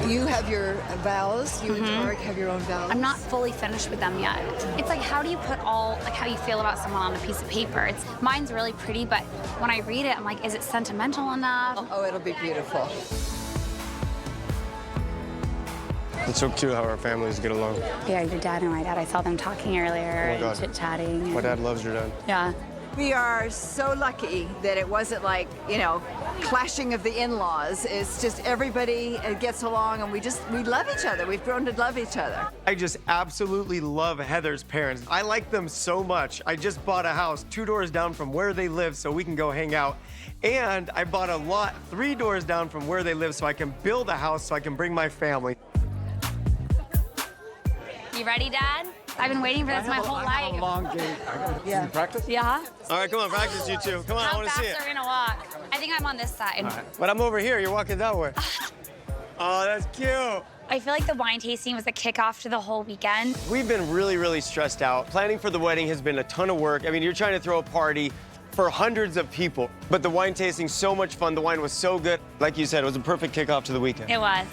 You have your vows. You and Tarek have your own vows. I'm not fully finished with them yet. It's like, how do you put all, like, how you feel about someone on a piece of paper? Mine's really pretty, but when I read it, I'm like, is it sentimental enough? Oh, it'll be beautiful. It's so cute how our families get along. Yeah, your dad and my dad, I saw them talking earlier, Oh my God. and chit-chatting. My dad loves your dad. Yeah. We are so lucky that it wasn't like, you know, clashing of the in-laws. It's just everybody gets along and we love each other. We've grown to love each other. I just absolutely love Heather's parents. I like them so much. I just bought a house 2 doors down from where they live so we can go hang out. And I bought a lot 3 doors down from where they live so I can build a house so I can bring my family. You ready, Dad? I've been waiting for this my whole I life. have a long gait. I gotta practice? Yeah? All right, come on, practice, you two. Come on, I How want to see fast it. are we gonna walk? I think I'm on this side. All right. But I'm over here. You're walking that way. Oh, that's cute. I feel like the wine tasting was the kickoff to the whole weekend. We've been really, really stressed out. Planning for the wedding has been a ton of work. I mean, you're trying to throw a party for hundreds of people. But the wine tasting's so much fun. The wine was so good. Like you said, it was a perfect kickoff to the weekend. It was.